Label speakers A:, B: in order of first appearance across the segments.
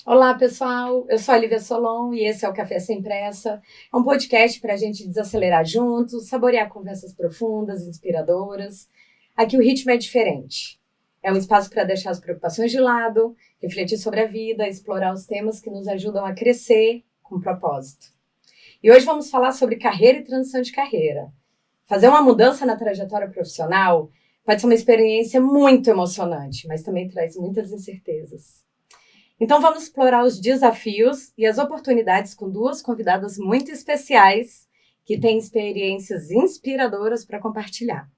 A: Olá, pessoal. Eu sou a Lívia Solon e esse é o Café Sem Pressa. É um podcast para a gente desacelerar juntos, saborear conversas profundas, inspiradoras. Aqui o ritmo é diferente. É um espaço para deixar as preocupações de lado, refletir sobre a vida, explorar os temas que nos ajudam a crescer com propósito. E hoje vamos falar sobre carreira e transição de carreira. Fazer uma mudança na trajetória profissional pode ser uma experiência muito emocionante, mas também traz muitas incertezas. Então vamos explorar os desafios e as oportunidades com duas convidadas muito especiais que têm experiências inspiradoras para compartilhar.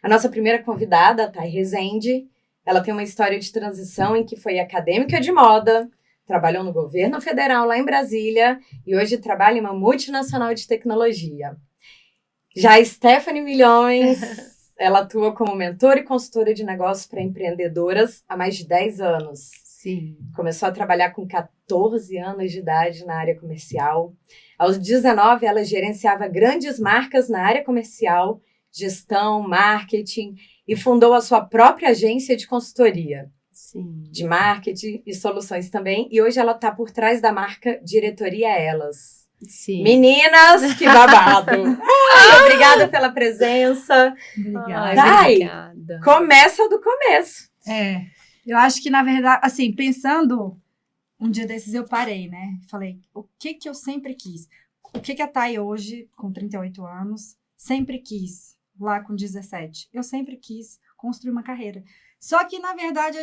A: A nossa primeira convidada, a Thay Rezende, ela tem uma história de transição em que foi acadêmica de moda, trabalhou no governo federal lá em Brasília e hoje trabalha em uma multinacional de tecnologia. Já a Stephanie Milhões, ela atua como mentora e consultora de negócios para empreendedoras há mais de 10 anos.
B: Sim.
A: Começou a trabalhar com 14 anos de idade na área comercial. Aos 19, ela gerenciava grandes marcas na área comercial, gestão, marketing, e fundou a sua própria agência de consultoria.
B: Sim.
A: De marketing e soluções também. E hoje ela está por trás da marca Diretoria Elas.
B: Sim.
A: Meninas, que babado! Ai, obrigada pela presença.
B: Obrigada.
A: Thay,
B: Obrigada.
A: começa do começo.
C: Eu acho que, na verdade, assim, pensando, um dia desses eu parei, né? Falei, o que eu sempre quis? O que a Thay hoje, com 38 anos, sempre quis, lá com 17? Eu sempre quis construir uma carreira. Só que, na verdade,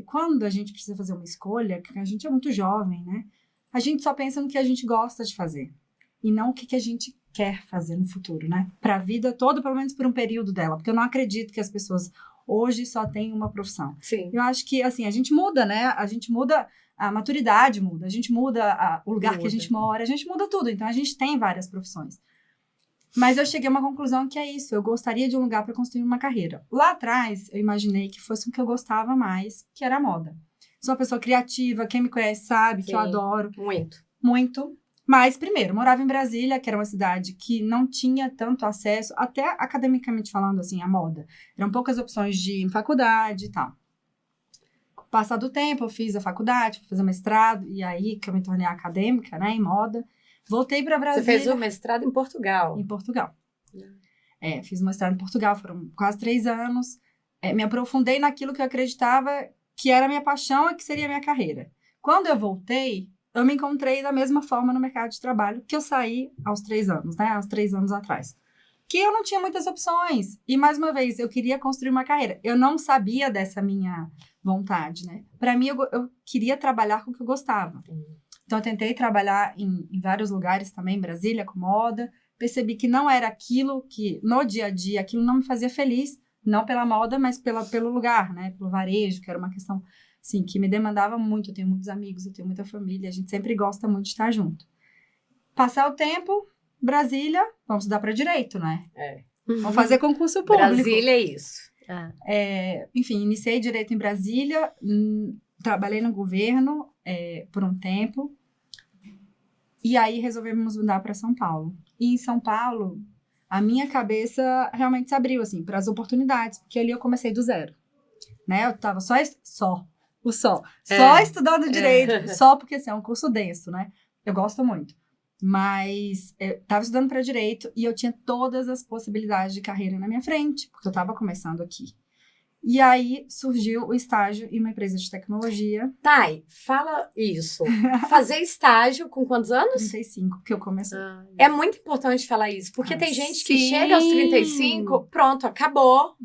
C: quando a gente precisa fazer uma escolha, que a gente é muito jovem, né? A gente só pensa no que a gente gosta de fazer. E não o que a gente quer fazer no futuro, né? Para a vida toda, pelo menos por um período dela. Porque eu não acredito que as pessoas hoje só têm uma profissão.
A: Sim.
C: Eu acho que, assim, a gente muda, né? A gente muda, a maturidade muda, a gente muda o lugar que a gente mora, a gente muda tudo. Então, a gente tem várias profissões. Mas eu cheguei a uma conclusão que é isso. Eu gostaria de um lugar para construir uma carreira. Lá atrás, eu imaginei que fosse o que eu gostava mais, que era a moda. Sou uma pessoa criativa, quem me conhece sabe que eu adoro.
A: Muito.
C: Muito. Mas, primeiro, morava em Brasília, que era uma cidade que não tinha tanto acesso, até academicamente falando, assim, à moda. Eram poucas opções de ir em faculdade e tal. Passado o tempo, eu fiz a faculdade, fui fazer mestrado, e aí que eu me tornei acadêmica, né, em moda. Voltei para Brasília.
A: Você fez o mestrado em Portugal?
C: Em Portugal. Fiz o mestrado em Portugal, foram quase 3 anos. Me aprofundei naquilo que eu acreditava que era a minha paixão e que seria a minha carreira. Quando eu voltei, eu me encontrei da mesma forma no mercado de trabalho que eu saí aos 3 anos, né? Aos 3 anos atrás. Que eu não tinha muitas opções. E, mais uma vez, eu queria construir uma carreira. Eu não sabia dessa minha vontade, né? Para mim, eu queria trabalhar com o que eu gostava. Então, eu tentei trabalhar em vários lugares também, em Brasília, com moda. Percebi que não era aquilo que, no dia a dia, aquilo não me fazia feliz. Não pela moda, mas pelo lugar, né? Pelo varejo, que era uma questão... Sim, que me demandava muito. Eu tenho muitos amigos, eu tenho muita família. A gente sempre gosta muito de estar junto. Passar o tempo, Brasília, vamos estudar para direito, né? Vamos fazer concurso público.
A: Brasília é isso.
C: Enfim, iniciei direito em Brasília, trabalhei no governo por um tempo. E aí resolvemos mudar para São Paulo. E em São Paulo, a minha cabeça realmente se abriu, assim, para as oportunidades. Porque ali eu comecei do zero. Né? Eu estava só estudando direito, só porque assim, é um curso denso, né? Eu gosto muito. Mas eu estava estudando para direito e eu tinha todas as possibilidades de carreira na minha frente, porque eu estava começando aqui. E aí surgiu o estágio em uma empresa de tecnologia.
A: Thay, fala isso. Fazer estágio com quantos anos?
C: 35, que eu comecei.
A: É muito importante falar isso, porque tem gente que
B: sim.
A: chega aos 35, pronto, acabou.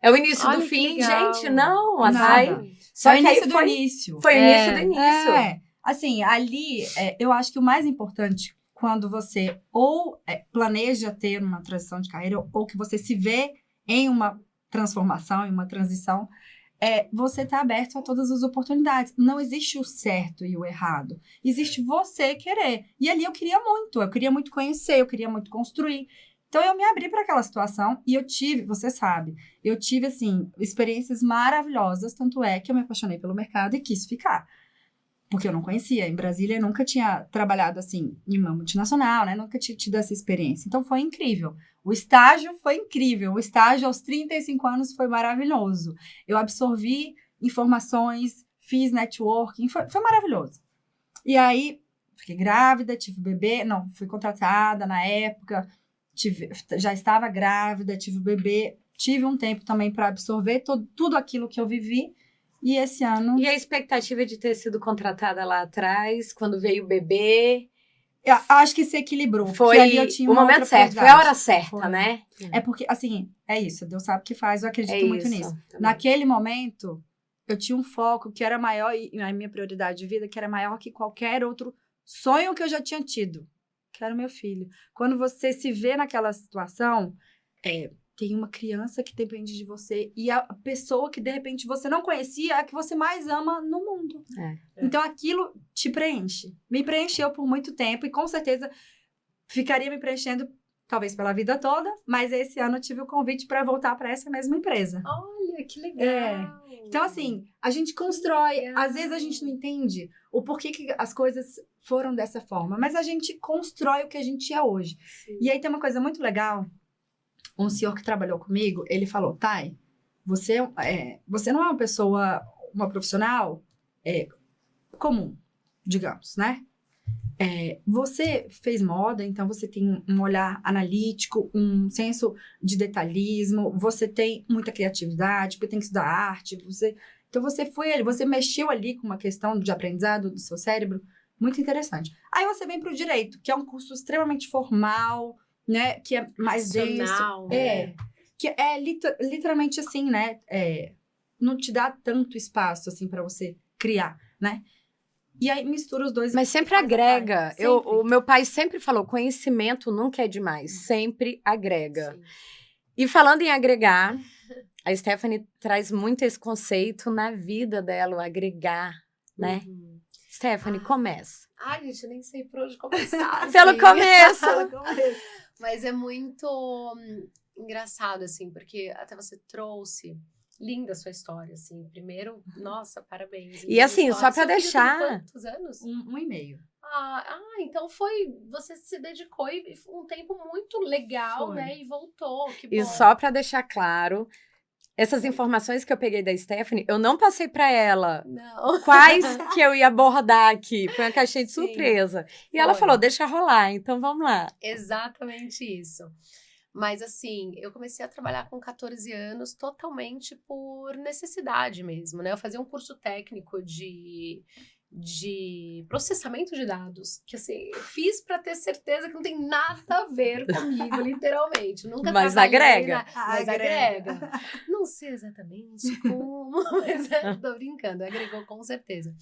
A: É o início
B: Olha
A: do
B: que
A: fim,
B: legal.
A: gente, não, a
C: Nada.
A: Thay... Só
C: Foi o
A: que aí
C: início do início.
A: Foi o início do início.
C: Assim, ali, eu acho que o mais importante, quando você ou planeja ter uma transição de carreira, ou que você se vê em uma transformação, em uma transição, você tá aberto a todas as oportunidades. Não existe o certo e o errado. Existe você querer. E ali eu queria muito conhecer, eu queria muito construir. Então, eu me abri para aquela situação e eu tive, você sabe, assim, experiências maravilhosas, tanto é que eu me apaixonei pelo mercado e quis ficar. Porque eu não conhecia. Em Brasília, eu nunca tinha trabalhado, assim, em uma multinacional, né? Nunca tinha tido essa experiência. Então, foi incrível. O estágio foi incrível. O estágio aos 35 anos foi maravilhoso. Eu absorvi informações, fiz networking, foi maravilhoso. E aí, fiquei grávida, tive bebê. Não, fui contratada na época. Já estava grávida, tive o bebê. Tive um tempo também para absorver tudo aquilo que eu vivi. E esse ano...
A: E a expectativa de ter sido contratada lá atrás, quando veio o bebê...
C: Eu acho que se equilibrou.
A: Foi
C: ali eu tinha
A: o momento certo, foi a hora certa, né?
C: É porque, assim, é isso. Deus sabe o que faz, eu acredito muito nisso.
A: Também.
C: Naquele momento, eu tinha um foco que era maior, e a minha prioridade de vida, que era maior que qualquer outro sonho que eu já tinha tido, que era o meu filho. Quando você se vê naquela situação, tem uma criança que depende de você e a pessoa que, de repente, você não conhecia é a que você mais ama no mundo. Então, aquilo te preenche. Me preencheu por muito tempo e, com certeza, ficaria me preenchendo, talvez pela vida toda, mas esse ano eu tive o convite para voltar para essa mesma empresa.
B: Olha, que legal!
C: Então, assim, a gente constrói. Às vezes a gente não entende o porquê que as coisas foram dessa forma, mas a gente constrói o que a gente é hoje.
B: Sim.
C: E aí tem uma coisa muito legal. Um senhor que trabalhou comigo, ele falou, Thay, você não é uma profissional comum, digamos, né? Você fez moda, então você tem um olhar analítico, um senso de detalhismo, você tem muita criatividade, porque tem que estudar arte, então você mexeu ali com uma questão de aprendizado do seu cérebro, muito interessante. Aí você vem para o direito, que é um curso extremamente formal, né, que é mais denso,
B: né?
C: Que é literalmente assim, né, não te dá tanto espaço assim para você criar, né? E aí mistura os dois.
A: Mas sempre agrega. O meu pai sempre falou, conhecimento nunca é demais, sempre agrega.
B: Sim.
A: E falando em agregar, a Stephanie traz muito esse conceito na vida dela, o agregar, né? Stephanie, começa.
B: Ai, gente, eu nem sei por onde começar.
A: Pelo começo!
B: Mas é muito engraçado, assim, porque até você trouxe... Linda a sua história, assim. Primeiro, nossa, parabéns.
A: E assim,
B: história.
A: só pra deixar...
B: Tem quantos anos?
C: 1,5.
B: Então você se dedicou e um tempo muito legal,
C: Foi.
B: né? E voltou, que bom.
A: E só pra deixar claro, essas informações que eu peguei da Stephanie, eu não passei pra ela
B: Não.
A: quais que eu ia abordar aqui. Foi uma caixinha de
B: Sim,
A: surpresa. E ela falou, deixa rolar, então vamos lá.
B: Exatamente isso. Mas, assim, eu comecei a trabalhar com 14 anos totalmente por necessidade mesmo, né? Eu fazia um curso técnico de processamento de dados, que, assim, eu fiz para ter certeza que não tem nada a ver comigo, literalmente. Nunca
A: Mas
B: trabalhei
A: agrega.
B: Mas agrega. Não sei exatamente como, mas tô brincando, agregou com certeza.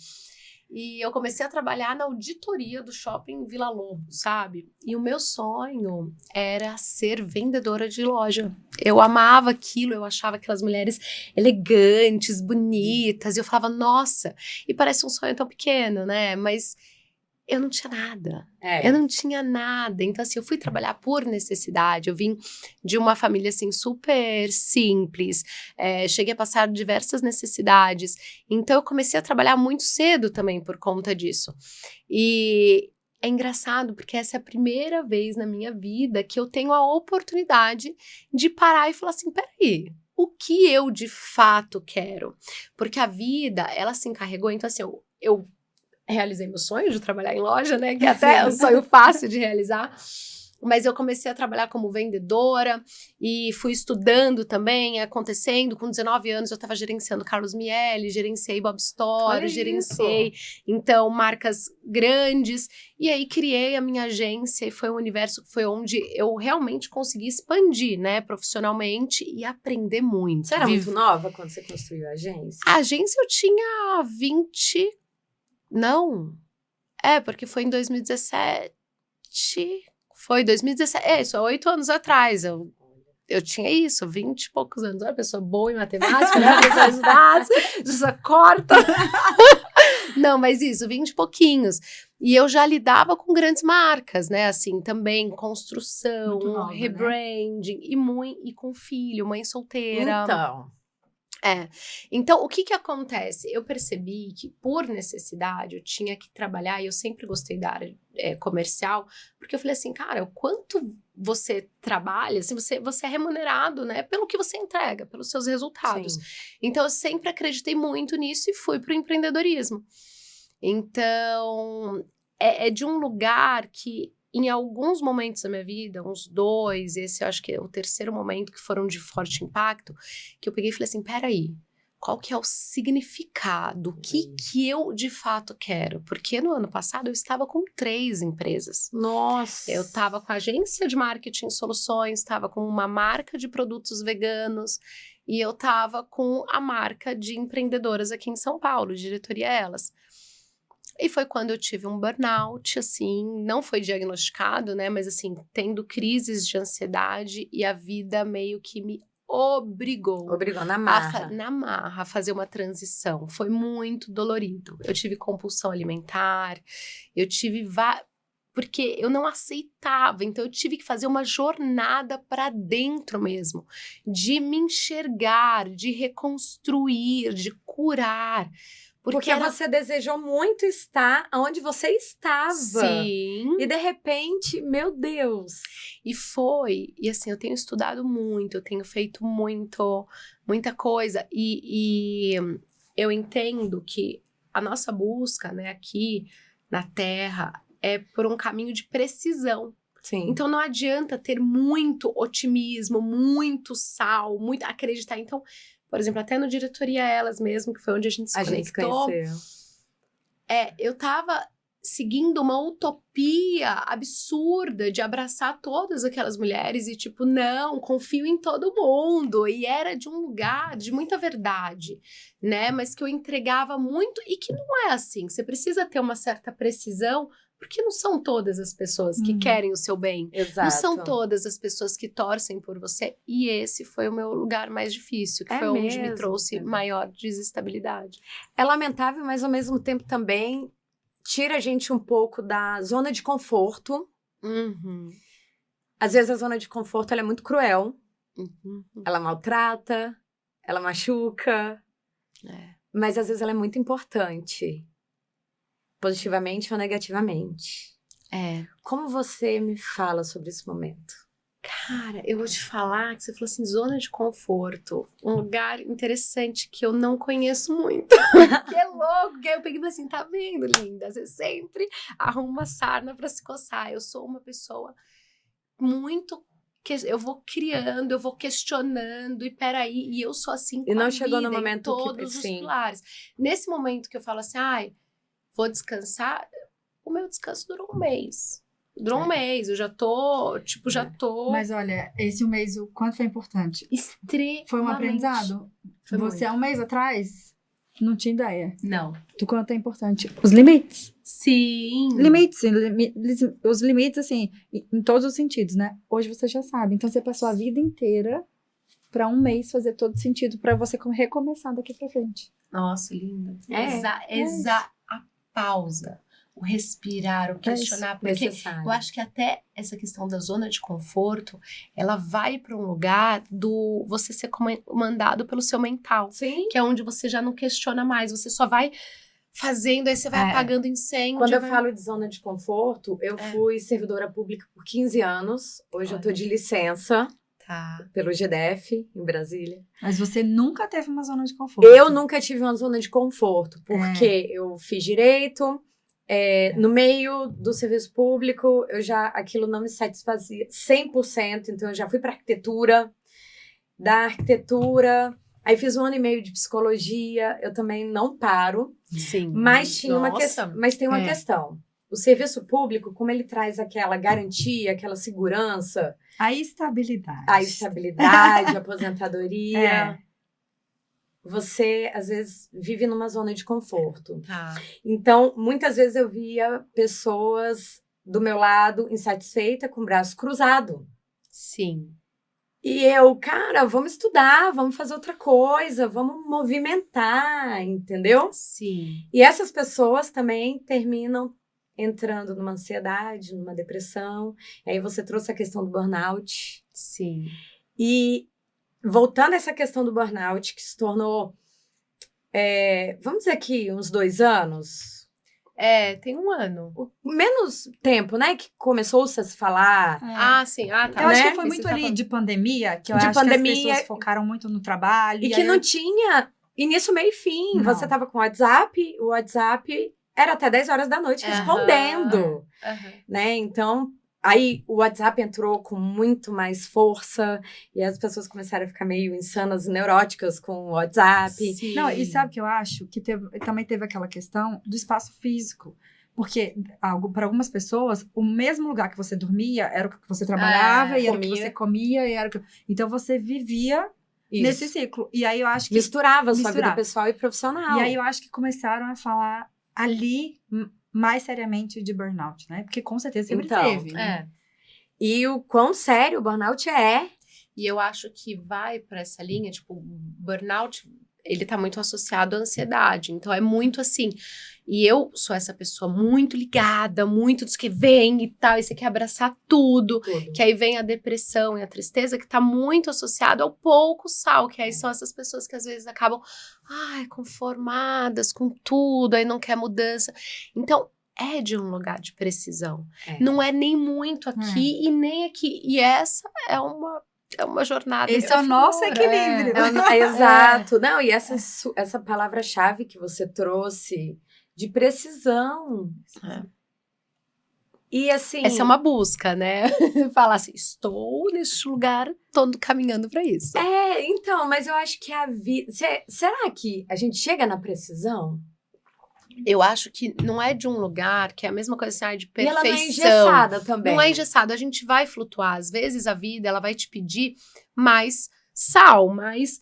B: E eu comecei a trabalhar na auditoria do shopping Vila Lobos, sabe? E o meu sonho era ser vendedora de loja. Eu amava aquilo, eu achava aquelas mulheres elegantes, bonitas. E eu falava, nossa, e parece um sonho tão pequeno, né? Mas eu não tinha nada. Eu não tinha nada. Então, assim, eu fui trabalhar por necessidade. Eu vim de uma família, assim, super simples. Cheguei a passar diversas necessidades. Então, eu comecei a trabalhar muito cedo também por conta disso. E é engraçado, porque essa é a primeira vez na minha vida que eu tenho a oportunidade de parar e falar assim, peraí, o que eu de fato quero? Porque a vida, ela se encarregou. Então, assim, eu realizei meu sonho de trabalhar em loja, né? Que até é um sonho fácil de realizar. Mas eu comecei a trabalhar como vendedora e fui estudando também, acontecendo. Com 19 anos eu estava gerenciando Carlos Miele, gerenciei Bob Store, gerenciei, então, marcas grandes. E aí criei a minha agência e foi um universo que foi onde eu realmente consegui expandir, né? Profissionalmente e aprender muito.
A: Você era muito nova quando você construiu a agência?
B: A agência eu tinha 20... Não, porque foi em 2017, foi 2017, isso, há 8 anos atrás, eu tinha isso, 20 e poucos anos, uma pessoa boa em matemática, né, pessoas dados, já corta, não, mas isso, 20 e pouquinhos, e eu já lidava com grandes marcas, né, assim, também construção,
C: nova,
B: rebranding, né? e com filho, mãe solteira. Então, o que acontece? Eu percebi que, por necessidade, eu tinha que trabalhar, e eu sempre gostei da área comercial, porque eu falei assim, cara, o quanto você trabalha, assim, você é remunerado, né, pelo que você entrega, pelos seus resultados.
A: Sim.
B: Então, eu sempre acreditei muito nisso e fui pro empreendedorismo. Então, é de um lugar que, em alguns momentos da minha vida, uns 2, esse eu acho que é o terceiro momento que foram de forte impacto, que eu peguei e falei assim, peraí, qual que é o significado? O que eu de fato quero? Porque no ano passado eu estava com 3 empresas.
A: Nossa!
B: Eu estava com a agência de marketing soluções, estava com uma marca de produtos veganos e eu estava com a marca de empreendedoras aqui em São Paulo, diretoria Elas. E foi quando eu tive um burnout, assim, não foi diagnosticado, né, mas assim, tendo crises de ansiedade e a vida meio que me obrigou
A: na marra.
B: na marra a fazer uma transição. Foi muito dolorido. Eu tive compulsão alimentar, eu tive porque eu não aceitava, então eu tive que fazer uma jornada para dentro mesmo, de me enxergar, de reconstruir, de curar.
A: Porque você desejou muito estar onde você estava.
B: Sim.
A: E de repente, meu Deus.
B: E assim, eu tenho estudado muito, eu tenho feito muita coisa. E eu entendo que a nossa busca, né, aqui na Terra, é por um caminho de precisão.
A: Sim.
B: Então não adianta ter muito otimismo, muito sal, muito acreditar. Então, por exemplo, até no Diretoria Elas mesmo, que foi onde a gente se conectou. Eu tava seguindo uma utopia absurda de abraçar todas aquelas mulheres e tipo, não, confio em todo mundo. E era de um lugar de muita verdade, né? Mas que eu entregava muito e que não é assim. Você precisa ter uma certa precisão, porque não são todas as pessoas que querem o seu bem.
A: Exato.
B: Não são todas as pessoas que torcem por você. E esse foi o meu lugar mais difícil, que foi onde me trouxe maior desestabilidade.
A: É lamentável, mas ao mesmo tempo também tira a gente um pouco da zona de conforto. Às vezes a zona de conforto ela é muito cruel. Ela maltrata, ela machuca. Mas às vezes ela é muito importante. Positivamente ou negativamente. Como você me fala sobre esse momento?
B: Cara, eu vou te falar que você falou assim, zona de conforto. Um lugar interessante que eu não conheço muito. Que é louco. Que aí eu peguei e falei assim, tá vendo, linda? Você sempre arruma uma sarna pra se coçar. Eu sou uma pessoa muito... eu vou criando, eu vou questionando, e peraí, e eu sou assim com
A: e não
B: a
A: chegou
B: vida,
A: no momento
B: todos os pilares. Nesse momento que eu falo assim, vou descansar, o meu descanso durou um mês. Durou um mês, eu já tô.
C: Mas olha, esse mês, o quanto foi importante?
B: Extremamente.
C: Foi um aprendizado?
B: Foi
C: você, há um mês atrás, não tinha ideia.
B: Não.
C: Do quanto é importante. Os limites.
B: Sim.
C: Os limites, assim, em todos os sentidos, né? Hoje você já sabe. Então, você passou a vida inteira pra um mês fazer todo sentido pra você recomeçar daqui pra frente.
B: Nossa, linda. A pausa. O respirar, o questionar, porque eu acho que até essa questão da zona de conforto, ela vai para um lugar do você ser comandado pelo seu mental.
A: Sim.
B: Que é onde você já não questiona mais, você só vai fazendo, aí você vai apagando incêndio.
A: Quando eu falo de zona de conforto, eu fui servidora pública por 15 anos, hoje eu tô de licença. Pelo GDF, em Brasília.
C: Mas você nunca teve uma zona de conforto?
A: Eu nunca tive uma zona de conforto, porque eu fiz direito... no meio do serviço público, aquilo não me satisfazia 100%, então eu já fui para arquitetura, da arquitetura, aí fiz 1 ano e meio de psicologia, eu também não paro.
B: Sim.
A: Mas tem uma questão. O serviço público, como ele traz aquela garantia, aquela segurança...
C: A estabilidade.
A: A aposentadoria... Você, às vezes, vive numa zona de conforto. Então, muitas vezes eu via pessoas do meu lado insatisfeitas, com o braço cruzado.
B: Sim.
A: E eu, cara, vamos estudar, vamos fazer outra coisa, vamos movimentar, entendeu?
B: Sim.
A: E essas pessoas também terminam entrando numa ansiedade, numa depressão. E aí você trouxe a questão do burnout.
B: Sim.
A: E... voltando a essa questão do burnout, que se tornou, vamos dizer aqui, uns 2 anos?
B: Tem 1 ano.
A: Menos tempo, né? Que começou-se a se falar.
B: Sim. Tá.
C: Eu acho que foi muito ali de pandemia, que eu acho que as pessoas focaram muito no trabalho.
A: E que não tinha início, meio e fim.
C: Não.
A: Você tava com o WhatsApp era até 10 horas da noite respondendo, né? Então, aí o WhatsApp entrou com muito mais força e as pessoas começaram a ficar meio insanas, neuróticas com o WhatsApp.
B: Sim.
C: Não, e sabe o que eu acho? Que também teve aquela questão do espaço físico. Porque, para algumas pessoas, o mesmo lugar que você dormia era o que você trabalhava, e era o que você comia, e era o que... Então, você vivia nesse ciclo. E aí, eu acho que...
A: Misturava sua vida pessoal e profissional.
C: E aí, eu acho que começaram a falar ali mais seriamente de burnout, né? Porque, com certeza, sempre teve. Né?
A: E o quão sério o burnout é.
B: E eu acho que vai para essa linha, tipo, burnout... Ele tá muito associado à ansiedade. Então, é muito assim. E eu sou essa pessoa muito ligada, muito dos que vem e tal. E você quer abraçar tudo. Que aí vem a depressão e a tristeza, que tá muito associado ao pouco sal. Que aí são essas pessoas que às vezes acabam, conformadas com tudo. Aí não quer mudança. Então, é de um lugar de precisão. Não é nem muito aqui e nem aqui. E essa é uma jornada.
C: Esse é o nosso equilíbrio.
A: Exato. Não, e essa palavra-chave que você trouxe de precisão. E assim...
B: Essa é uma busca, né? Falar assim, estou neste lugar, estou caminhando para isso.
A: Então, mas eu acho que a vida... Será que a gente chega na precisão?
B: Eu acho que não é de um lugar que é a mesma coisa assim, de perfeição.
A: E ela não é engessada também.
B: Não é engessada, a gente vai flutuar. Às vezes a vida, ela vai te pedir mais sal, mais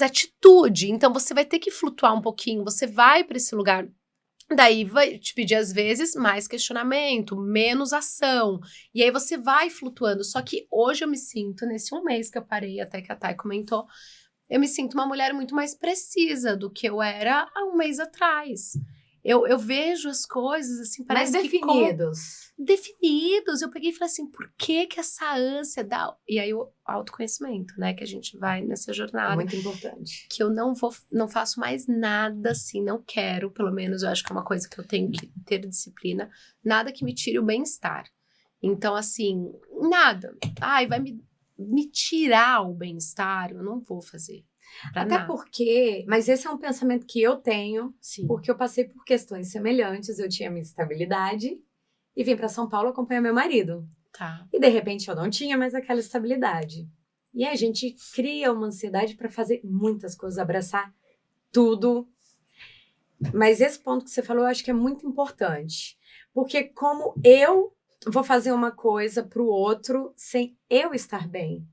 B: atitude. Então você vai ter que flutuar um pouquinho, você vai para esse lugar. Daí vai te pedir, às vezes, mais questionamento, menos ação. E aí você vai flutuando. Só que hoje eu me sinto, nesse um mês que eu parei, até que a Thay comentou, eu me sinto uma mulher muito mais precisa do que eu era há um mês atrás. Eu vejo as coisas, assim, parece
A: mais definidos.
B: Definidos. Eu peguei e falei assim, por que essa ânsia dá... E aí o autoconhecimento, né, que a gente vai nessa jornada.
A: É muito importante.
B: Que eu não faço mais nada, assim, não quero, pelo menos eu acho que é uma coisa que eu tenho que ter disciplina, nada que me tire o bem-estar. Então, assim, nada. Vai me tirar o bem-estar, eu não vou fazer.
A: Até porque, mas esse é um pensamento que eu tenho, porque eu passei por questões semelhantes, eu tinha minha estabilidade e vim para São Paulo acompanhar meu marido.
B: Tá.
A: E de repente eu não tinha mais aquela estabilidade. E aí a gente cria uma ansiedade para fazer muitas coisas, abraçar tudo. Mas esse ponto que você falou, eu acho que é muito importante. Porque como eu vou fazer uma coisa pro outro sem eu estar bem.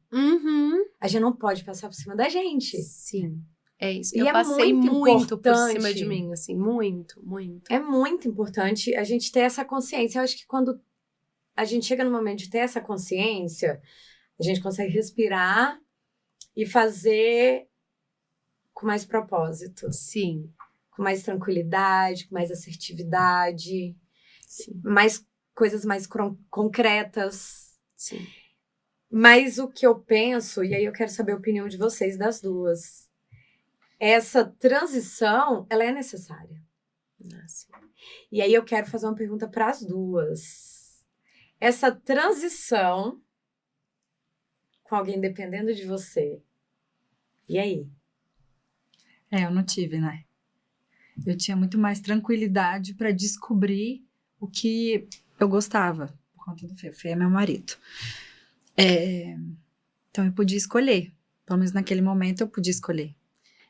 A: A gente não pode passar por cima da gente.
B: Sim, é isso.
A: E
B: eu passei muito por
A: importante.
B: cima de mim, assim, muito, muito.
A: É muito importante a gente ter essa consciência. Eu acho que quando a gente chega no momento de ter essa consciência, a gente consegue respirar e fazer com mais propósito.
B: Sim.
A: Com mais tranquilidade, com mais assertividade.
B: Sim.
A: Mais coisas mais concretas.
B: Sim.
A: Mas o que eu penso, e aí eu quero saber a opinião de vocês, das duas. Essa transição, ela é necessária.
B: Sim.
A: E aí eu quero fazer uma pergunta para as duas. Essa transição com alguém dependendo de você, e aí?
C: Eu não tive, né? Eu tinha muito mais tranquilidade para descobrir o que eu gostava, por conta do Fê. O Fê é meu marido. Então eu podia escolher. Pelo menos naquele momento eu podia escolher.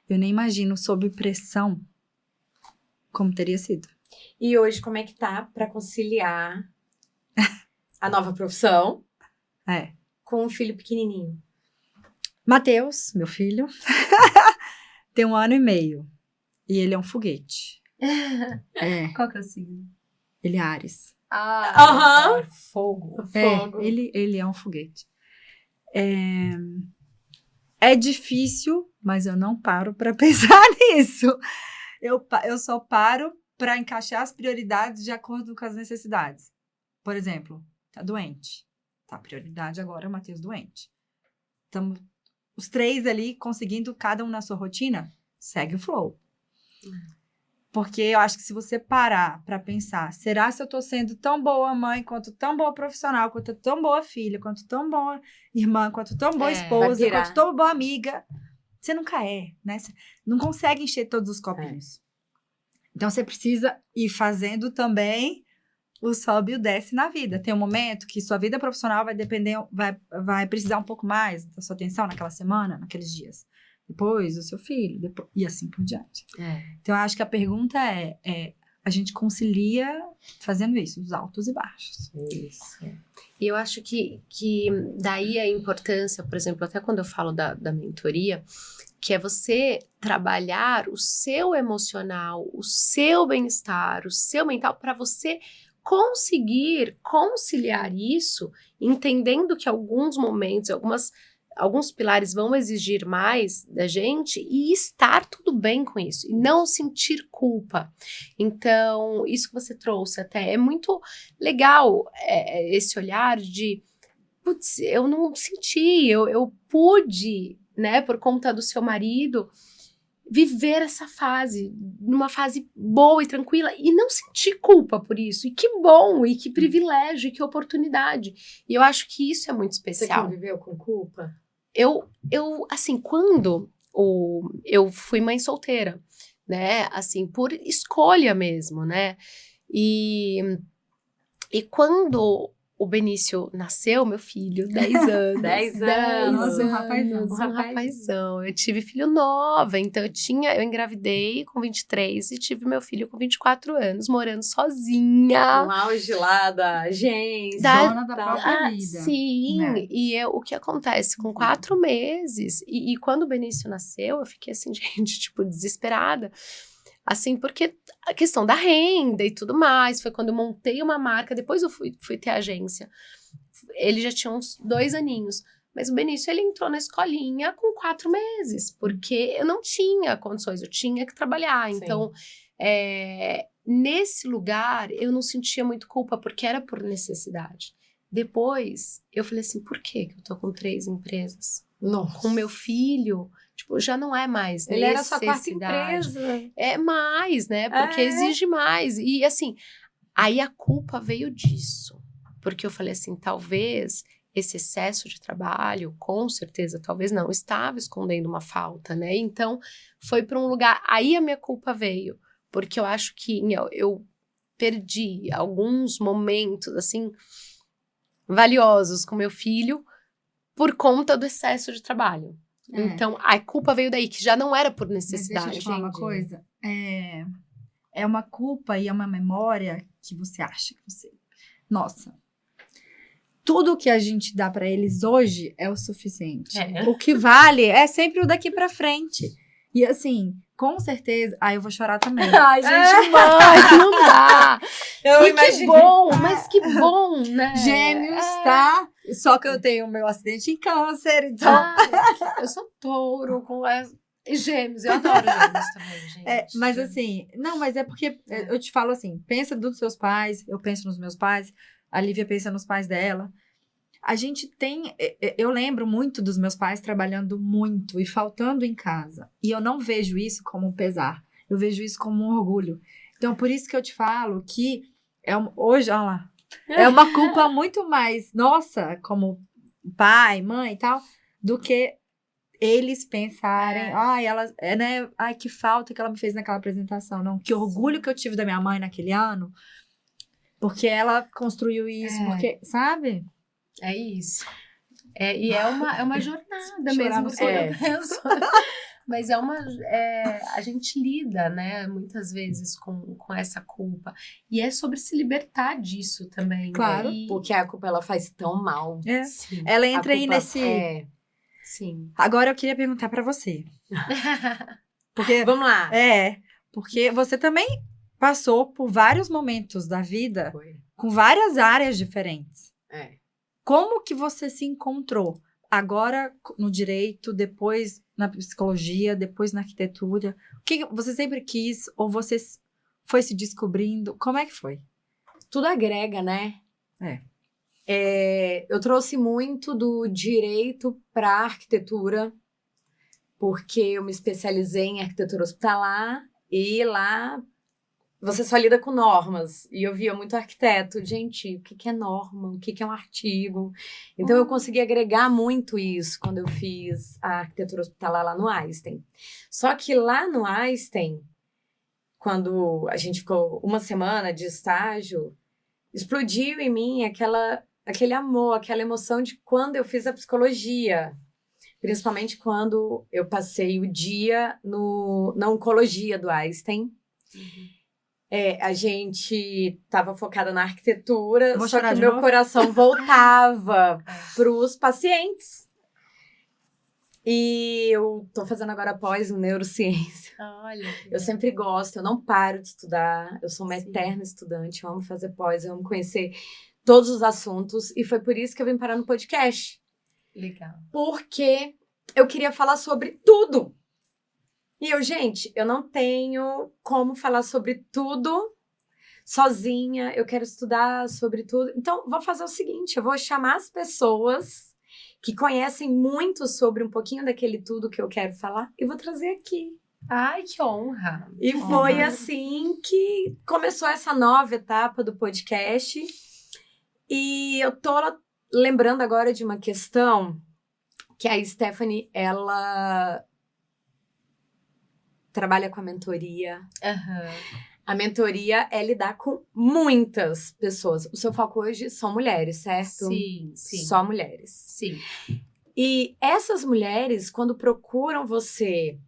C: Eu nem imagino sob pressão como teria sido.
A: E hoje como é que tá para conciliar a nova profissão com um filho pequenininho?
C: Matheus, meu filho, tem 1 ano e meio. E ele é um foguete.
B: Qual que é o signo?
C: Ele é Áries.
B: Fogo.
C: Ele é um foguete. É difícil, mas eu não paro para pensar nisso. Eu só paro para encaixar as prioridades de acordo com as necessidades. Por exemplo, tá doente. Tá, prioridade agora é o Matheus doente. Estamos os 3 ali conseguindo cada um na sua rotina, segue o flow. Porque eu acho que se você parar para pensar, será se eu tô sendo tão boa mãe, quanto tão boa profissional, quanto tão boa filha, quanto tão boa irmã, quanto tão boa esposa, quanto tão boa amiga, você nunca é, né? Você não consegue encher todos os copinhos. Então, você precisa ir fazendo também o sobe e o desce na vida. Tem um momento que sua vida profissional vai depender, vai precisar um pouco mais da sua atenção naquela semana, naqueles dias. Depois, o seu filho, depois, e assim por diante. Então, eu acho que a pergunta a gente concilia fazendo isso, os altos e baixos.
A: Isso.
B: E eu acho que daí a importância, por exemplo, até quando eu falo da mentoria, que é você trabalhar o seu emocional, o seu bem-estar, o seu mental, para você conseguir conciliar isso, entendendo que alguns momentos, alguns pilares vão exigir mais da gente e estar tudo bem com isso e não sentir culpa. Então, isso que você trouxe até é muito legal, esse olhar de, putz, eu não senti, eu pude, né, por conta do seu marido, viver essa fase, numa fase boa e tranquila, e não sentir culpa por isso. E que bom, e que privilégio, e que oportunidade. E eu acho que isso é muito especial.
A: Você conviveu com culpa?
B: Eu assim, quando eu fui mãe solteira, né, assim, por escolha mesmo, né, e quando o Benício nasceu, meu filho, 10 anos.
A: 10 anos.
C: Um rapazão.
B: Um rapazão. Eu tive filho nova, então eu engravidei com 23 e tive meu filho com 24 anos, morando sozinha.
A: No auge lá da gente.
C: Dona da própria vida.
B: Sim,
C: Né?
B: e o que acontece? Com 4 meses, e quando o Benício nasceu, eu fiquei assim, gente, tipo, desesperada. Assim, porque a questão da renda e tudo mais, foi quando eu montei uma marca, depois eu fui ter agência. Ele já tinha uns 2 aninhos, mas o Benício, ele entrou na escolinha com 4 meses, porque eu não tinha condições, eu tinha que trabalhar.
A: Sim.
B: Então, nesse lugar, eu não sentia muito culpa, porque era por necessidade. Depois, eu falei assim, por que eu tô com 3 empresas?
A: Nossa.
B: Com meu filho, tipo, já não é mais
A: Ele era sua quarta
B: necessidade.
A: empresa.
B: É mais, né? Porque exige mais. E assim, aí a culpa veio disso. Porque eu falei assim, talvez esse excesso de trabalho, com certeza, talvez não, estava escondendo uma falta, né? Então, foi para um lugar, aí a minha culpa veio. Porque eu acho que eu perdi alguns momentos, assim, valiosos com meu filho por conta do excesso de trabalho. Então, a culpa veio daí, que já não era por necessidade.
C: Mas deixa eu te falar uma coisa. É uma culpa e é uma memória que você acha que você... Nossa, tudo que a gente dá pra eles hoje é o suficiente. O que vale é sempre o daqui pra frente. E assim, com certeza... eu vou chorar também.
B: Ai, gente, mãe, não dá.
A: Eu
B: Que bom, mas que bom, né?
C: Gêmeos, tá? Só que eu tenho o meu acidente em câncer, então...
B: Eu sou touro com gêmeos, eu adoro gêmeos também, gente.
C: Mas assim, não, mas é porque eu te falo assim, pensa dos seus pais, eu penso nos meus pais, a Lívia pensa nos pais dela. A gente tem, eu lembro muito dos meus pais trabalhando muito e faltando em casa. E eu não vejo isso como um pesar, eu vejo isso como um orgulho. Então, por isso que eu te falo que hoje, olha lá, é uma culpa muito mais nossa, como pai, mãe e tal, do que eles pensarem, né? Que falta que ela me fez naquela apresentação. Não, que orgulho que eu tive da minha mãe naquele ano, porque ela construiu isso, porque, sabe?
B: É isso. E é uma jornada
C: Chorar
B: mesmo,
C: no
B: quando eu penso. Mas a gente lida, né, muitas vezes com essa culpa. E é sobre se libertar disso também.
C: Claro.
B: Né?
A: Porque a culpa, ela faz tão mal.
B: Sim.
C: Ela entra aí nesse...
B: Sim.
C: Agora eu queria perguntar pra você. Porque,
A: vamos lá.
C: Porque você também passou por vários momentos da vida
A: Foi.
C: com várias áreas diferentes.
B: Como
C: que você se encontrou? Agora no direito, depois na psicologia, depois na arquitetura. O que você sempre quis ou você foi se descobrindo? Como é que foi?
A: Tudo agrega, né? Eu trouxe muito do direito para a arquitetura, porque eu me especializei em arquitetura hospitalar e lá você só lida com normas. E eu via muito arquiteto, gente, o que é norma? O que é um artigo? Então eu consegui agregar muito isso quando eu fiz a arquitetura hospitalar lá no Einstein. Só que lá no Einstein, quando a gente ficou uma semana de estágio, explodiu em mim aquele amor, aquela emoção de quando eu fiz a psicologia. Principalmente quando eu passei o dia na oncologia do Einstein. A gente estava focada na arquitetura, só que o meu coração voltava para os pacientes. E eu tô fazendo agora pós em neurociência.
B: Olha.
A: Eu sempre gosto, eu não paro de estudar. Eu sou uma eterna estudante, eu amo fazer pós, eu amo conhecer todos os assuntos. E foi por isso que eu vim parar no podcast.
B: Legal.
A: Porque eu queria falar sobre tudo. E eu não tenho como falar sobre tudo sozinha. Eu quero estudar sobre tudo. Então, vou fazer o seguinte, eu vou chamar as pessoas que conhecem muito sobre um pouquinho daquele tudo que eu quero falar e vou trazer aqui.
B: Ai, que honra!
A: E foi assim que começou essa nova etapa do podcast. E eu tô lembrando agora de uma questão que a Stephanie, ela trabalha com a mentoria. A mentoria é lidar com muitas pessoas. O seu foco hoje são mulheres, certo?
B: Sim.
A: Só mulheres.
B: Sim.
A: E essas mulheres, quando procuram você,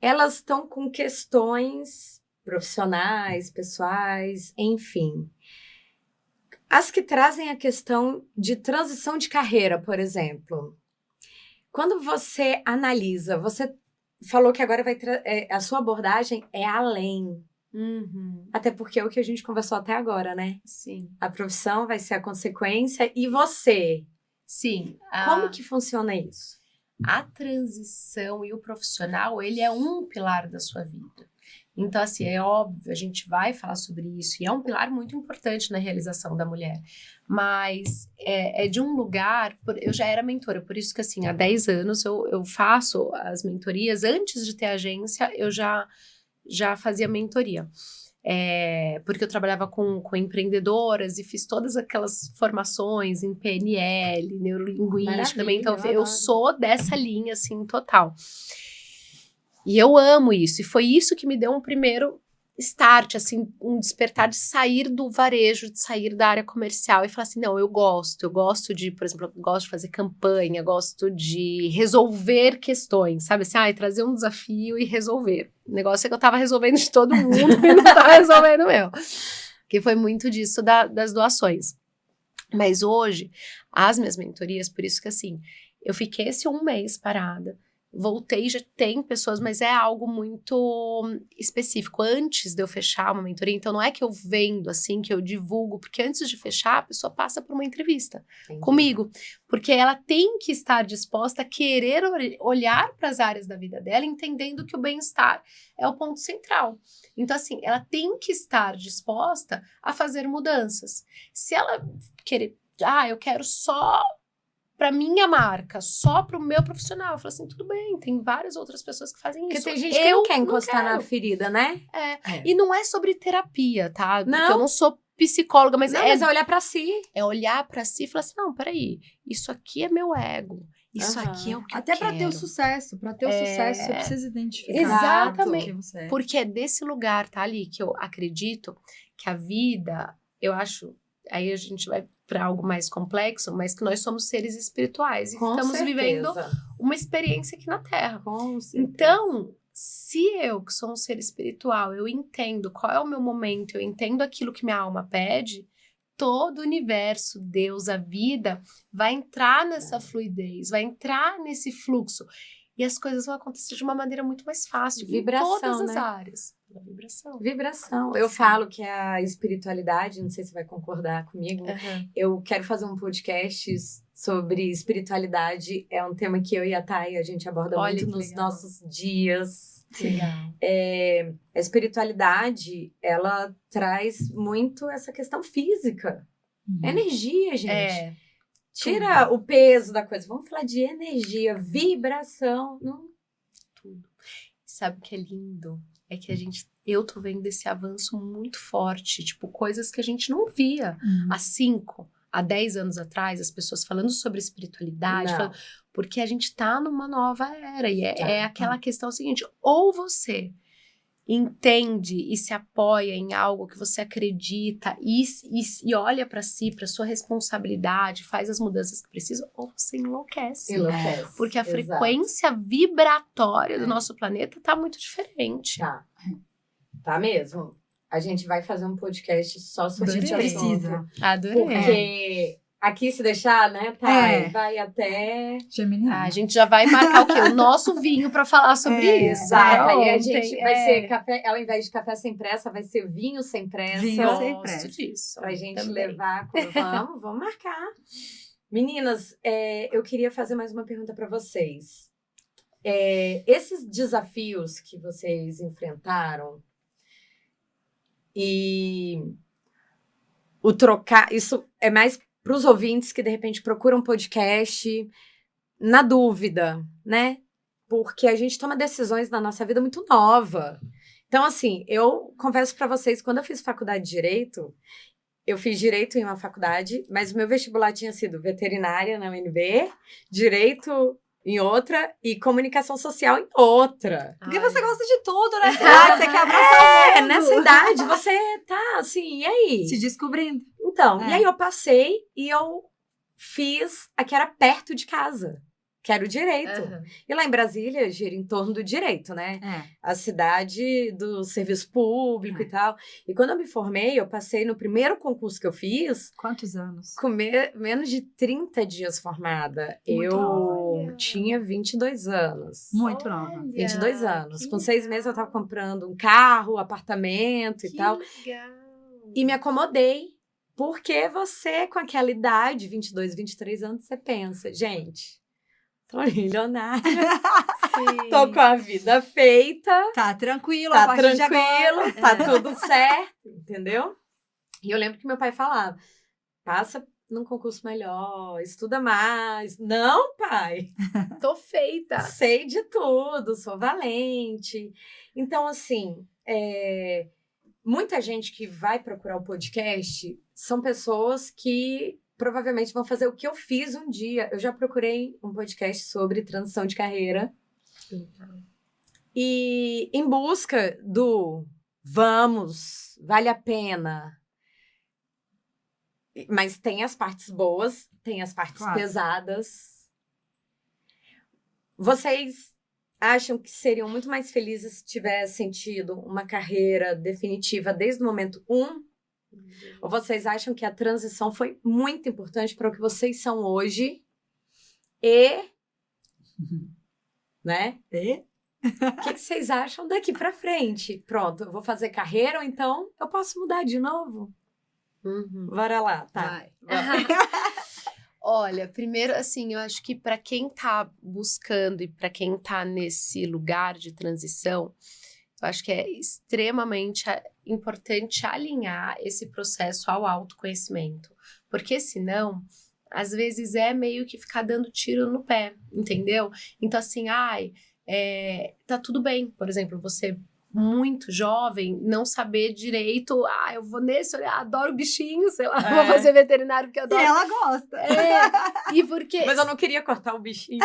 A: elas estão com questões profissionais, pessoais, enfim. As que trazem a questão de transição de carreira, por exemplo. Quando você analisa, você falou que agora a sua abordagem é além. Até porque é o que a gente conversou até agora, né?
B: Sim.
A: A profissão vai ser a consequência e você.
B: Sim.
A: Como que funciona isso?
B: A transição e o profissional, ele é um pilar da sua vida. Então, assim, é óbvio, a gente vai falar sobre isso, e é um pilar muito importante na realização da mulher. Mas é de um lugar... Eu já era mentora, por isso que, assim, há 10 anos eu faço as mentorias. Antes de ter agência, eu já fazia mentoria. Porque eu trabalhava com empreendedoras e fiz todas aquelas formações em PNL, neurolinguística também. Então, eu sou dessa linha, assim, total. E eu amo isso. E foi isso que me deu um primeiro start, assim, um despertar de sair do varejo, de sair da área comercial e falar assim, não, eu gosto de, por exemplo, eu gosto de fazer campanha, gosto de resolver questões, sabe assim, trazer um desafio e resolver. O negócio é que eu tava resolvendo de todo mundo e não tava resolvendo o meu. Que foi muito disso das doações. Mas hoje, as minhas mentorias, por isso que assim, eu fiquei esse 1 mês parada, voltei, já tem pessoas, mas é algo muito específico. Antes de eu fechar uma mentoria, então não é que eu vendo assim, que eu divulgo, porque antes de fechar, a pessoa passa por uma entrevista comigo, porque ela tem que estar disposta a querer olhar para as áreas da vida dela, entendendo que o bem-estar é o ponto central. Então, assim, ela tem que estar disposta a fazer mudanças. Se ela querer, eu quero só para minha marca, só para o meu profissional. Eu falo assim, tudo bem, tem várias outras pessoas que fazem isso.
A: Porque tem gente que não quer encostar na ferida, né?
B: E não é sobre terapia, tá?
A: Não.
B: Porque eu não sou psicóloga, mas
A: mas é olhar para si.
B: É olhar para si e falar assim, não, peraí, isso aqui é meu ego. Isso aqui é o que
C: até
B: eu quero.
C: Para ter o sucesso. Para ter o sucesso, você precisa identificar.
B: Exatamente.
C: Quem você é.
B: Porque é desse lugar, tá, ali, que eu acredito que a vida, eu acho, aí a gente vai para algo mais complexo, mas que nós somos seres espirituais e que estamos vivendo uma experiência aqui na Terra.
A: Com certeza.
B: Então, se eu, que sou um ser espiritual, eu entendo qual é o meu momento, eu entendo aquilo que minha alma pede, todo o universo, Deus, a vida, vai entrar nessa fluidez, vai entrar nesse fluxo. E as coisas vão acontecer de uma maneira muito mais fácil.
A: Vibração,
B: em todas as
A: né?
B: áreas.
A: Vibração. Eu falo que a espiritualidade, não sei se você vai concordar comigo, eu quero fazer um podcast sobre espiritualidade. É um tema que eu e a Thay, a gente aborda muito nos nossos dias.
B: Legal.
A: A espiritualidade, ela traz muito essa questão física. Energia, gente. Tira o peso da coisa. Vamos falar de energia, vibração.
B: Tudo. Sabe o que é lindo? É que eu tô vendo esse avanço muito forte, tipo, coisas que a gente não via há 5, há 10 anos atrás, as pessoas falando sobre espiritualidade, porque a gente tá numa nova era, e é aquela questão seguinte, ou você entende e se apoia em algo que você acredita e olha para si, para sua responsabilidade, faz as mudanças que precisa, ou você enlouquece. Porque a frequência vibratória do nosso planeta tá muito diferente.
A: Tá mesmo. A gente vai fazer um podcast só sobre
C: isso. Precisa.
B: Adorei.
A: Porque aqui, se deixar, né, vai até...
B: A gente já vai marcar o quê? O nosso vinho pra falar sobre isso.
A: Aí a gente vai ser café, ao invés de café sem pressa, vai ser vinho sem pressa.
C: Vinho sem pressa.
B: Disso.
A: Pra gente levar. Vamos marcar. Meninas, eu queria fazer mais uma pergunta pra vocês. Esses desafios que vocês enfrentaram e o trocar, isso é mais para os ouvintes que, de repente, procuram um podcast na dúvida, né? Porque a gente toma decisões na nossa vida muito nova. Então, assim, eu confesso para vocês, quando eu fiz faculdade de Direito, eu fiz Direito em uma faculdade, mas o meu vestibular tinha sido veterinária na UNB, Direito em outra e Comunicação Social em outra.
C: Porque você gosta de tudo nessa idade, você quer abraçar o mundo.
A: Nessa idade, você tá assim, e aí?
C: Se descobrindo.
A: Então, e aí eu passei e eu fiz a que era perto de casa, que era o Direito. E lá em Brasília gira em torno do Direito, né? A cidade do serviço público e tal. E quando eu me formei, eu passei no primeiro concurso que eu fiz...
C: Quantos anos?
A: Com menos de 30 dias formada. Eu tinha 22 anos.
C: Muito nova.
A: 22 anos. Com 6 meses eu tava comprando um carro, um apartamento e tal.
B: Legal.
A: E me acomodei. Porque você, com aquela idade, 22, 23 anos, você pensa, gente, tô milionária, tô com a vida feita.
C: Tá tranquilo,
A: tá tranquilo, tá tudo certo, entendeu? E eu lembro que meu pai falava, passa num concurso melhor, estuda mais. Não, pai.
B: Tô feita.
A: Sei de tudo, sou valente. Então, assim, muita gente que vai procurar o podcast são pessoas que provavelmente vão fazer o que eu fiz um dia. Eu já procurei um podcast sobre transição de carreira. E em busca do vale a pena. Mas tem as partes boas, tem as partes pesadas. Vocês acham que seriam muito mais felizes se tivessem tido uma carreira definitiva desde o momento 1? Ou vocês acham que a transição foi muito importante para o que vocês são hoje? Né? O que vocês acham daqui para frente? Pronto, eu vou fazer carreira ou então eu posso mudar de novo? Bora lá, tá?
C: Vai.
B: Olha, primeiro, assim, eu acho que para quem tá buscando e para quem tá nesse lugar de transição, eu acho que é extremamente importante alinhar esse processo ao autoconhecimento. Porque senão, às vezes é meio que ficar dando tiro no pé, entendeu? Então, assim, tá tudo bem. Por exemplo, você muito jovem, não saber direito, eu vou nesse, adoro bichinho, sei lá, vou fazer veterinário porque eu adoro.
C: E ela gosta.
B: E porque...
A: Mas eu não queria cortar o bichinho.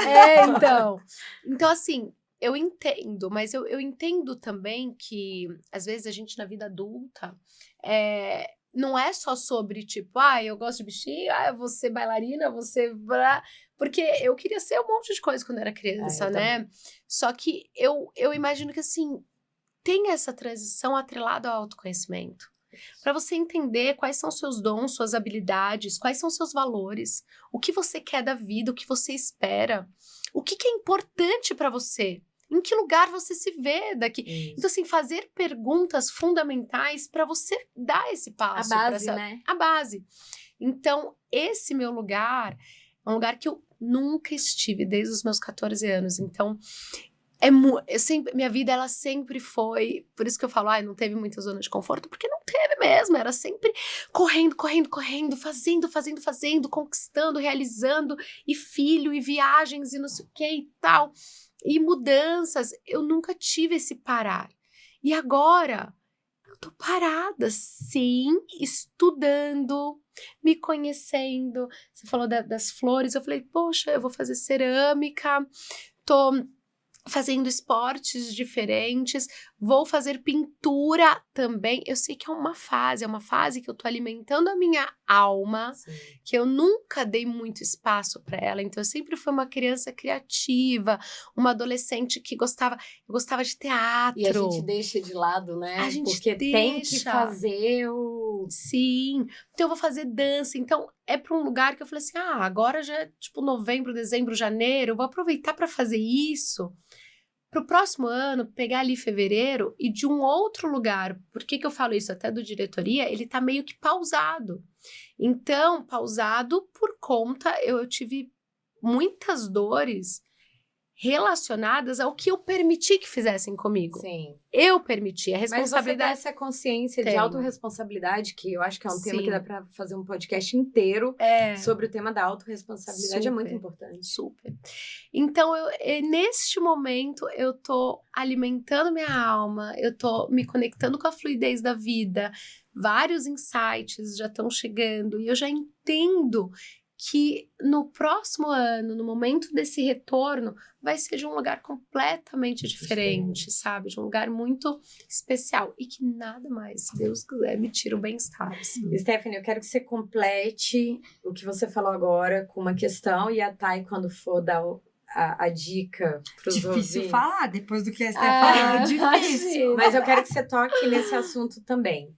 B: Então. Então, assim, eu entendo, mas eu entendo também que, às vezes, a gente na vida adulta, não é só sobre, tipo, eu gosto de bichinho, eu vou ser bailarina, eu vou ser... Porque eu queria ser um monte de coisa quando era criança, né? Também. Só que eu imagino que, assim, tem essa transição atrelada ao autoconhecimento. Para você entender quais são seus dons, suas habilidades, quais são seus valores, o que você quer da vida, o que você espera, o que é importante para você, em que lugar você se vê daqui. Isso. Então, assim, fazer perguntas fundamentais para você dar esse passo.
A: A base, né?
B: A base. Então, esse meu lugar é um lugar que eu nunca estive desde os meus 14 anos. Então, minha vida, ela sempre foi... Por isso que eu falo, não teve muita zona de conforto, porque não teve mesmo. Era sempre correndo, fazendo, conquistando, realizando, e filho, e viagens, e não sei o que e tal. E mudanças. Eu nunca tive esse parar. E agora, eu tô parada, sim, estudando, me conhecendo. Você falou das flores, eu falei, poxa, eu vou fazer cerâmica, tô fazendo esportes diferentes, Vou fazer pintura também. Eu sei que é uma fase que eu tô alimentando a minha alma,
A: Sim.
B: que eu nunca dei muito espaço para ela. Então, eu sempre fui uma criança criativa, uma adolescente que gostava de teatro.
A: E a gente deixa de lado, né?
B: A gente
A: Porque tem que
B: deixa.
A: fazer o...
B: Sim, então eu vou fazer dança. Então, é para um lugar que eu falei assim, agora já é tipo novembro, dezembro, janeiro, eu vou aproveitar para fazer isso. Pro próximo ano, pegar ali fevereiro e de um outro lugar. Por que eu falo isso? Até do diretoria, ele tá meio que pausado. Então, pausado por conta, eu tive muitas dores relacionadas ao que eu permiti que fizessem comigo.
A: Sim.
B: Eu permiti, a
A: Mas você tem
B: responsabilidade...
A: essa consciência de
B: Tenho.
A: autorresponsabilidade, que eu acho que é um tema
B: Sim.
A: que dá pra fazer um podcast inteiro sobre o tema da autorresponsabilidade. É muito
B: Super.
A: importante.
B: Super. Então, neste momento, eu tô alimentando minha alma, eu tô me conectando com a fluidez da vida, vários insights já estão chegando, e eu já entendo que no próximo ano, no momento desse retorno, vai ser de um lugar completamente diferente, sabe? De um lugar muito especial. E que nada mais, se Deus quiser, me tira o bem-estar. Assim.
A: Stephanie, eu quero que você complete o que você falou agora com uma questão, e a Thay, quando for dar a dica para os ouvintes.
C: Difícil falar, depois do que a Stephanie falou, difícil.
A: Mas eu quero que você toque nesse assunto também.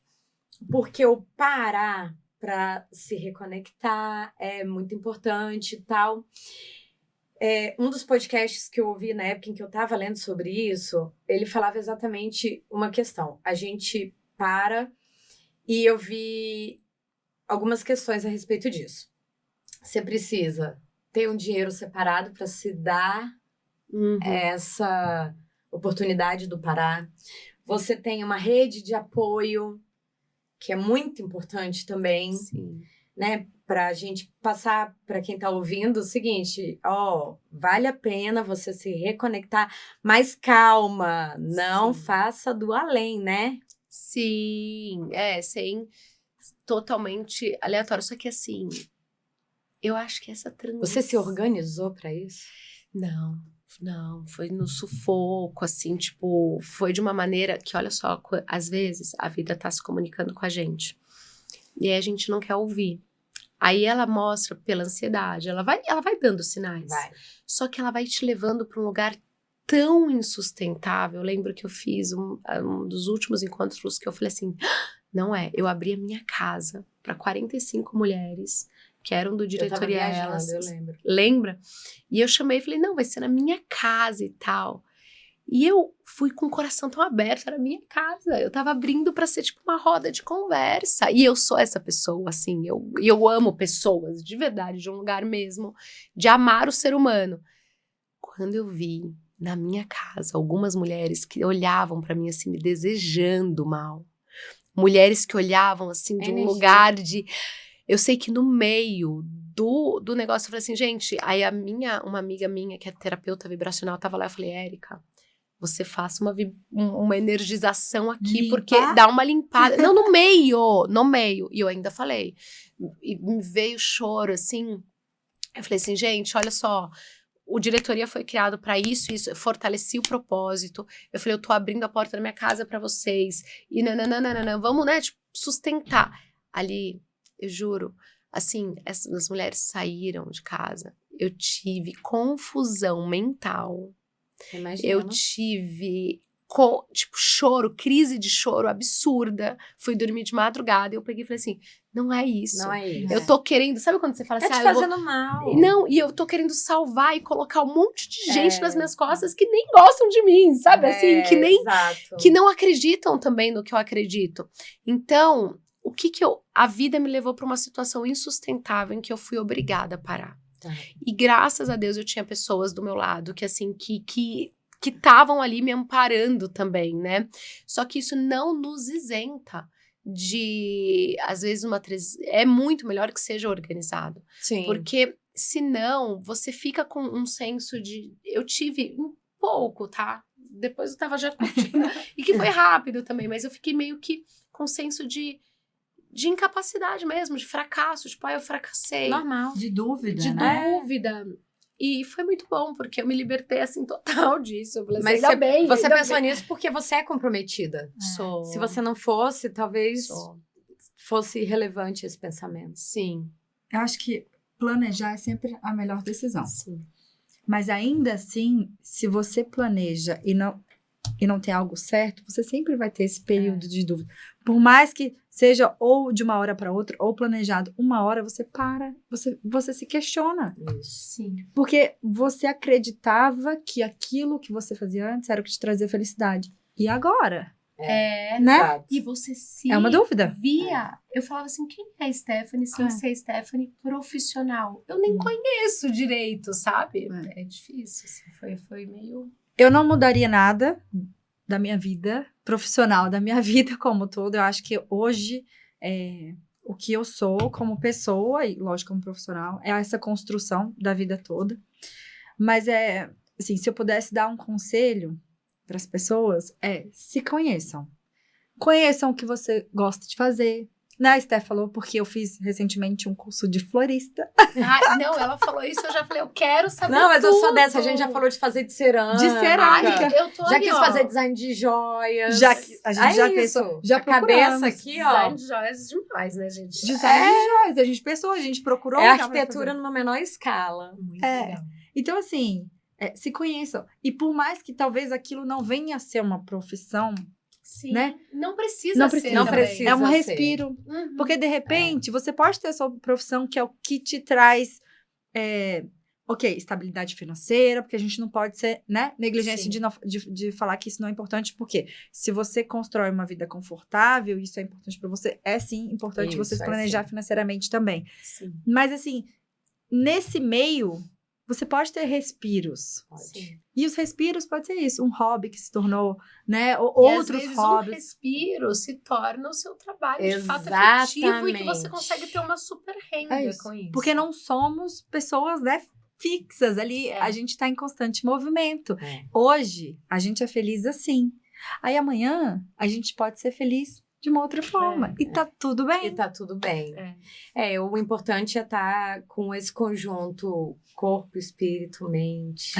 A: Porque o parar para se reconectar é muito importante e tal. Um dos podcasts que eu ouvi na época em que eu estava lendo sobre isso, ele falava exatamente uma questão. A gente para, e eu vi algumas questões a respeito disso. Você precisa ter um dinheiro separado para se dar essa oportunidade do parar. Você tem uma rede de apoio, que é muito importante também.
B: Sim.
A: Né, pra gente passar para quem tá ouvindo o seguinte, vale a pena você se reconectar, mas calma, não faça do além, né?
B: Sim, sem totalmente aleatório, só que assim, eu acho que essa transição...
A: Você se organizou para isso?
B: Não, foi no sufoco, assim, tipo, foi de uma maneira que, olha só, às vezes a vida tá se comunicando com a gente, e aí a gente não quer ouvir. Aí ela mostra pela ansiedade, ela vai dando sinais.
A: Vai.
B: Só que ela vai te levando para um lugar tão insustentável. Eu lembro que eu fiz um dos últimos encontros que eu falei assim, eu abri a minha casa para 45 mulheres que eram do diretoria elas.
A: Eu lembro.
B: Lembra? E eu chamei e falei, não, vai ser na minha casa e tal. E eu fui com o coração tão aberto, era minha casa. Eu tava abrindo pra ser tipo uma roda de conversa. E eu sou essa pessoa, assim. Eu amo pessoas, de verdade, de um lugar mesmo, de amar o ser humano. Quando eu vi na minha casa algumas mulheres que olhavam pra mim assim, me desejando mal. Mulheres que olhavam assim de um lugar de... Eu sei que no meio do negócio, eu falei assim, gente... Aí uma amiga minha, que é terapeuta vibracional, tava lá, eu falei, Érica, você faça uma energização aqui, porque dá uma limpada. Não, no meio. E eu ainda falei. E me veio choro, assim. Eu falei assim, gente, olha só. O diretoria foi criado para isso. Eu fortaleci o propósito. Eu falei, eu tô abrindo a porta da minha casa para vocês. E nananana, vamos, né, tipo, sustentar. Ali, eu juro, assim, as mulheres saíram de casa. Eu tive confusão mental.
A: Imagina.
B: Eu tive, choro, crise de choro absurda. Fui dormir de madrugada e eu peguei e falei assim, não é isso.
A: Não é isso.
B: Eu tô querendo, sabe quando você fala assim?
A: Te fazendo mal.
B: Não, e eu tô querendo salvar e colocar um monte de gente nas minhas costas que nem gostam de mim, sabe? Assim, que não acreditam também no que eu acredito. Então, a vida me levou pra uma situação insustentável em que eu fui obrigada a parar.
A: Tá.
B: E graças a Deus eu tinha pessoas do meu lado que assim, que estavam ali me amparando também, né? Só que isso não nos isenta de, às vezes, é muito melhor que seja organizado.
A: Sim.
B: Porque senão você fica com um senso de... Eu tive um pouco, tá? Depois eu tava já curtindo. E que foi rápido também, mas eu fiquei meio que com um senso de incapacidade mesmo, de fracasso. Tipo, eu fracassei.
A: Normal.
C: De dúvida,
B: De
C: né?
B: dúvida. E foi muito bom, porque eu me libertei, assim, total disso. Eu falei,
A: Mas
B: ainda bem,
A: você
B: ainda
A: pensou
B: bem.
A: nisso porque você é comprometida.
B: Sou.
A: Se você não fosse, talvez
B: Sou.
A: fosse irrelevante esse pensamento.
B: Sim.
C: Eu acho que planejar é sempre a melhor decisão.
B: Sim.
C: Mas ainda assim, se você planeja e não tem algo certo, você sempre vai ter esse período de dúvida. Por mais que seja ou de uma hora para outra, ou planejado uma hora, você para, você se questiona.
A: Isso.
B: Sim.
C: Porque você acreditava que aquilo que você fazia antes era o que te trazia felicidade. E agora?
B: É,
C: Né?
A: Exato.
B: e você se
C: É uma dúvida.
B: via. Eu falava assim, quem é a Stephanie sem ser a Stephanie profissional? Eu nem conheço direito, sabe? É difícil, assim, foi meio...
C: Eu não mudaria nada da minha vida profissional, da minha vida como todo. Eu acho que hoje, o que eu sou como pessoa, e lógico, como profissional, é essa construção da vida toda. Mas assim, se eu pudesse dar um conselho para as pessoas, se conheçam. Conheçam o que você gosta de fazer. Né, a Steph falou, porque eu fiz recentemente um curso de florista.
B: Ah, não, ela falou isso, eu já falei, eu quero saber
A: Não, mas eu sou
B: tudo.
A: dessa. A gente já falou de fazer de cerâmica.
C: De cerâmica.
B: Ai, eu tô
A: Já
B: ali,
A: quis
B: ó,
A: fazer design de joias.
C: Já que a gente já
A: isso.
C: pensou, já
A: a cabeça
C: procuramos.
A: aqui, ó.
B: design de joias demais, né, gente?
C: Design de joias. A gente pensou, a gente procurou.
A: É
C: lugar pra
A: arquitetura
C: fazer.
A: numa menor escala.
B: Muito
C: É.
B: legal.
C: Então, assim, se conheçam. E por mais que talvez aquilo não venha a ser uma profissão,
B: Sim,
C: né?
B: não precisa
C: Não
B: ser
C: precisa.
A: Não
B: também.
A: precisa.
C: é um
A: ser.
C: respiro.
B: Uhum.
C: Porque, de repente, você pode ter a sua profissão, que é o que te traz, estabilidade financeira, porque a gente não pode ser, né, negligência
B: Sim.
C: de falar que isso não é importante, porque se você constrói uma vida confortável, isso é importante para você, é sim importante você se
A: Isso,
C: planejar
A: sim.
C: financeiramente também.
B: Sim.
C: Mas, assim, nesse meio, você pode ter respiros.
B: Sim.
C: E os respiros pode ser isso, um hobby que se tornou, né,
B: E
C: outros
B: às vezes
C: hobbies.
B: um respiro se torna o seu trabalho de fato efetivo e que você
A: Exatamente.
B: consegue ter uma super renda
C: É isso.
B: com isso.
C: Porque não somos pessoas, né, fixas ali, a gente tá em constante movimento.
A: É.
C: Hoje, a gente é feliz assim. Aí amanhã, a gente pode ser feliz de uma outra forma. E tá tudo bem.
A: E tá tudo bem.
B: É.
A: O importante é estar com esse conjunto corpo, espírito, mente.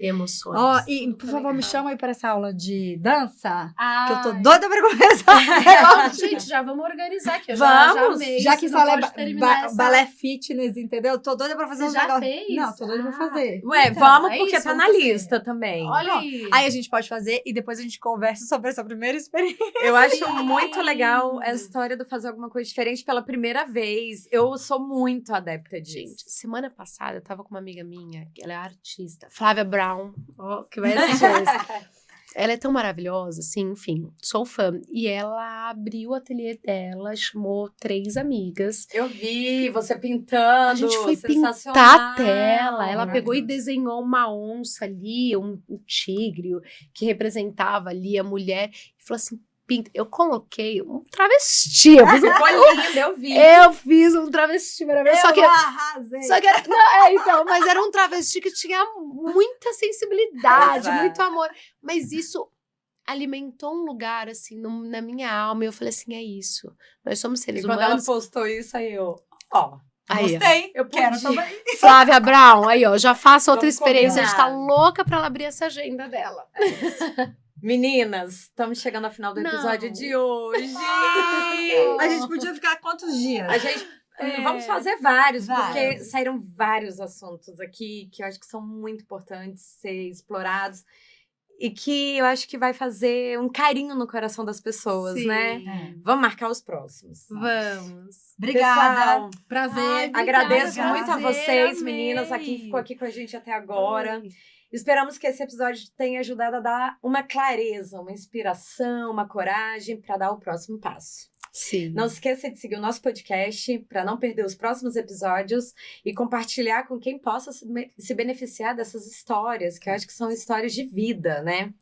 B: Emoções.
C: Ó, e
B: Tudo
C: por
B: tá
C: favor, me
B: legal.
C: chama aí para essa aula de dança, que eu tô
B: Ai.
C: doida pra começar.
B: Vamos, gente, já vamos organizar aqui. Eu já
A: Vamos,
B: amei.
C: Já que
B: Você não
C: falei
B: pode terminar essa-
C: balé fitness, entendeu? Eu tô doida pra fazer
B: Você
C: uns
B: já
C: negócios.
B: fez?
C: Não, tô doida pra fazer.
A: Ué,
B: Então,
A: vamos
B: é
A: porque
B: isso,
A: tá
B: vamos
A: na
B: fazer.
A: lista também.
B: Olha
C: Não.
B: aí.
C: Aí a gente pode fazer e depois a gente conversa sobre essa primeira experiência.
A: Eu acho muito legal essa história do fazer alguma coisa diferente pela primeira vez. Eu sou muito adepta disso.
B: Gente, semana passada eu tava com uma amiga minha, que ela é artista, Flávia Brown, ó, que vai assistir esse. Ela é tão maravilhosa, assim, enfim, sou fã. E ela abriu o ateliê dela, chamou 3 amigas.
A: Eu vi você pintando.
B: A gente foi
A: sensacional.
B: pintar a tela. Ela pegou e
C: Maravilhoso.
B: desenhou uma onça ali, um tigre, que representava ali a mulher. E falou assim, pinta. Eu coloquei um travesti. Eu fiz
A: Ficou lindo, eu vi.
B: Eu fiz um travesti maravilhoso. Só que
C: arrasei.
B: era, não, então, mas era um travesti que tinha muita sensibilidade,
A: Exato.
B: muito amor. Mas isso alimentou um lugar, assim, na minha alma. E eu falei assim, é isso. Nós somos
A: E
B: seres
A: quando ela
B: humanos.
A: postou isso, aí eu... Ó,
B: Aí, ó.
C: Gostei.
A: eu
C: Quero
A: podia.
C: também.
B: Flávia Brown, aí, ó, já faço outra
A: Vamos
B: experiência. A gente tá
A: combinar.
B: louca pra ela abrir essa agenda dela.
A: Meninas, estamos chegando ao final do
B: Não.
A: episódio de hoje.
C: A gente podia ficar quantos dias?
A: A gente...
B: É.
A: Vamos fazer vários, porque
C: Vários.
A: saíram vários assuntos aqui que eu acho que são muito importantes ser explorados e que eu acho que vai fazer um carinho no coração das pessoas,
B: Sim.
A: né?
C: É.
A: Vamos marcar os próximos.
B: Vamos.
C: Obrigada.
A: Pessoal,
C: Prazer.
B: Ai, obrigada,
A: agradeço
B: prazer,
A: muito a vocês,
B: amei.
A: meninas, aqui ficou aqui com a gente até agora. Esperamos que esse episódio tenha ajudado a dar uma clareza, uma inspiração, uma coragem para dar o próximo passo.
B: Sim.
A: Não se esqueça de seguir o nosso podcast para não perder os próximos episódios e compartilhar com quem possa se beneficiar dessas histórias, que eu acho que são histórias de vida, né?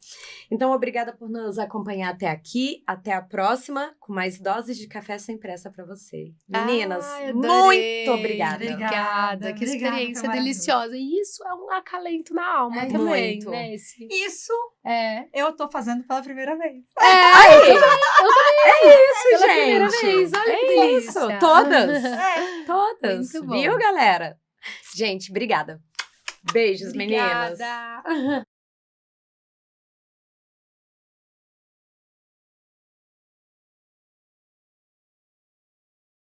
A: Então, obrigada por nos acompanhar até aqui. Até a próxima, com mais doses de café sem pressa para você. Meninas,
B: Ai, adorei.
A: muito obrigada.
B: Obrigada. Que
C: Obrigada,
B: experiência
C: foi maravilhoso.
B: deliciosa. E isso é um acalento na alma
C: É,
B: também,
A: muito.
B: né? Esse...
C: Isso
B: É.
C: eu tô fazendo pela primeira vez.
A: Aí, é isso,
B: Pela
A: gente.
B: primeira vez, olha que
A: É
B: delícia.
A: isso, todas.
C: É.
A: Todas.
B: Muito bom.
A: Viu, galera? Gente, obrigada. Beijos, meninas.
B: Obrigada.